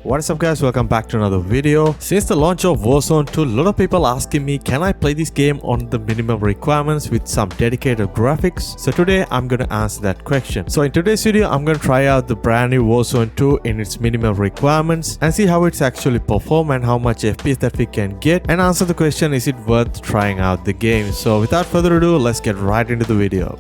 What is up guys, welcome back to another video. Since the launch of Warzone 2, a lot of people asking me, can I play this game on the minimum requirements with some dedicated graphics? So today I'm gonna answer that question. So in today's video, I'm gonna try out the brand new Warzone 2 in its minimum requirements and see how it's actually perform and how much FPS that we can get, and answer the question, is it worth trying out the game? So without further ado, let's get right into the video.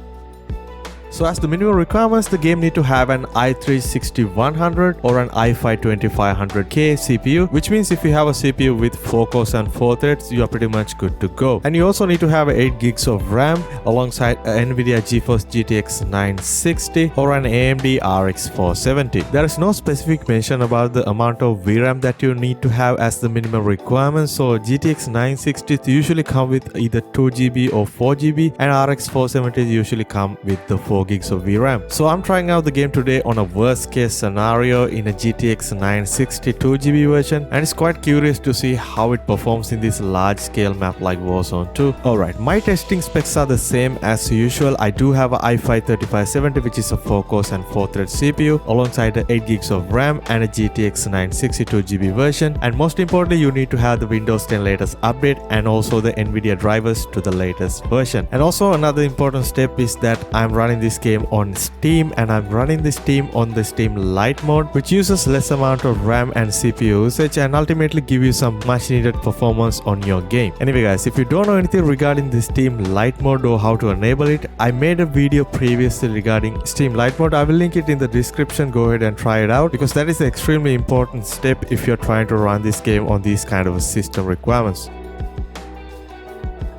So as the minimum requirements, the game need to have an i3-6100 or an i5-2500K CPU, which means if you have a CPU with 4 cores and 4 threads, you are pretty much good to go. And you also need to have 8 gigs of RAM alongside an Nvidia Geforce GTX 960 or an AMD RX 470. There is no specific mention about the amount of VRAM that you need to have as the minimum requirement. So GTX 960 usually come with either 2GB or 4GB, and RX 470 usually come with the 4 gigs of VRAM. So I'm trying out the game today on a worst case scenario in a GTX 960 2GB version, and it's quite curious to see how it performs in this large scale map like Warzone 2. Alright, my testing specs are the same as usual. I do have a i5-3570 which is a 4 cores and 4 thread CPU alongside the 8 gigs of RAM and a GTX 960 2GB version, and most importantly you need to have the Windows 10 latest update and also the Nvidia drivers to the latest version. And also another important step is that I'm running this game on Steam, and I'm running this game on the Steam Lite mode, which uses less amount of RAM and CPU usage and ultimately give you some much needed performance on your game. Anyway guys, if you don't know anything regarding the Steam Lite mode or how to enable it, I made a video previously regarding Steam Lite mode. I will link it in the description. Go ahead and try it out because that is an extremely important step if you're trying to run this game on these kind of system requirements.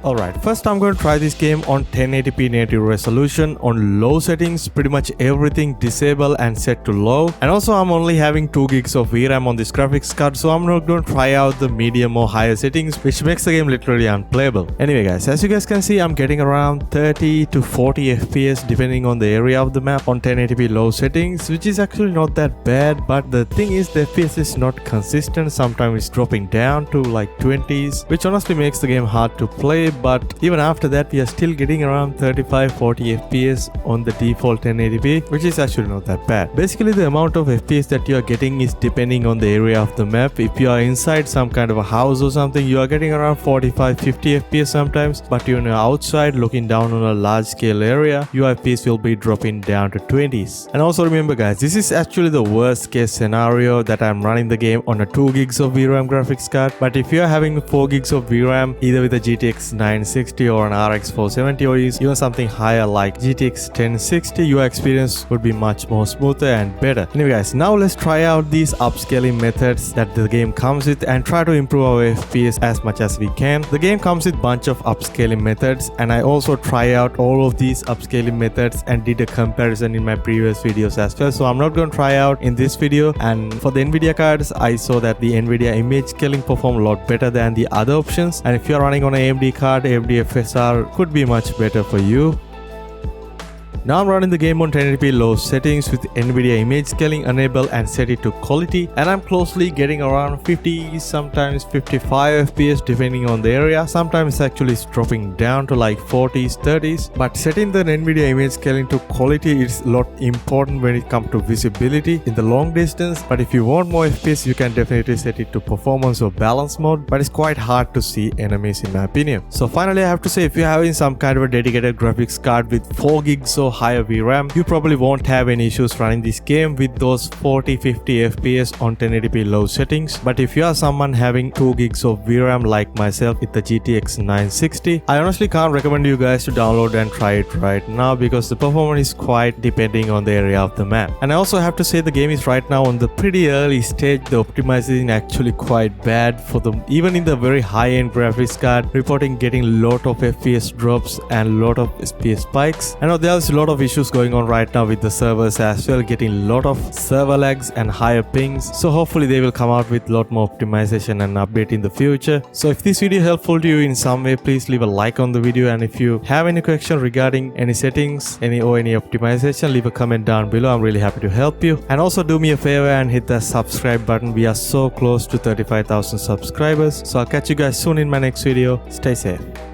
Alright, first I'm going to try this game on 1080p native resolution on low settings, pretty much everything disable and set to low. And also I'm only having 2 gigs of VRAM on this graphics card, so I'm not going to try out the medium or higher settings, which makes the game literally unplayable. Anyway guys, as you guys can see, I'm getting around 30 to 40 FPS depending on the area of the map on 1080p low settings, which is actually not that bad, but the thing is the FPS is not consistent. Sometimes it's dropping down to like 20s, which honestly makes the game hard to play. But even after that, we are still getting around 35-40 FPS on the default 1080p, which is actually not that bad. Basically, the amount of FPS that you are getting is depending on the area of the map. If you are inside some kind of a house or something, you are getting around 45-50 FPS sometimes, but you're outside looking down on a large scale area, your FPS will be dropping down to 20s. And also remember guys, this is actually the worst case scenario that I'm running the game on a 2 gigs of VRAM graphics card. But if you are having 4 gigs of VRAM, either with a GTX 960 or an RX 470 or even something higher like GTX 1060, your experience would be much more smoother and better. Anyway guys, now let's try out these upscaling methods that the game comes with and try to improve our FPS as much as we can. The game comes with bunch of upscaling methods, and I also try out all of these upscaling methods and did a comparison in my previous videos as well. So I'm not going to try out in this video. And for the Nvidia cards, I saw that the Nvidia image scaling performed a lot better than the other options, and if you're running on an AMD card, AMD FSR could be much better for you. Now I'm running the game on 1080p low settings with Nvidia image scaling enabled and set it to quality, and I'm closely getting around 50, sometimes 55 FPS depending on the area. Sometimes actually it's dropping down to like 40s, 30s. But setting the Nvidia image scaling to quality is a lot important when it comes to visibility in the long distance. But if you want more FPS, you can definitely set it to performance or balance mode, but it's quite hard to see enemies in my opinion. So finally I have to say, if you're having some kind of a dedicated graphics card with 4 gigs or higher VRAM, you probably won't have any issues running this game with those 40-50 FPS on 1080p low settings. But if you are someone having 2 gigs of VRAM like myself with the GTX 960, I honestly can't recommend you guys to download and try it right now because the performance is quite depending on the area of the map. And I also have to say the game is right now on the pretty early stage. The optimization is actually quite bad for the even in the very high-end graphics card, reporting getting lot of FPS drops and lot of FPS spikes. I know there's a lot of issues going on right now with the servers as well, getting a lot of server lags and higher pings. So hopefully they will come out with a lot more optimization and update in the future. So if this video helpful to you in some way, please leave a like on the video, and if you have any question regarding any settings, any optimization, leave a comment down below. I'm really happy to help you. And also do me a favor and hit that subscribe button. We are so close to 35,000 subscribers. So I'll catch you guys soon in my next video. Stay safe.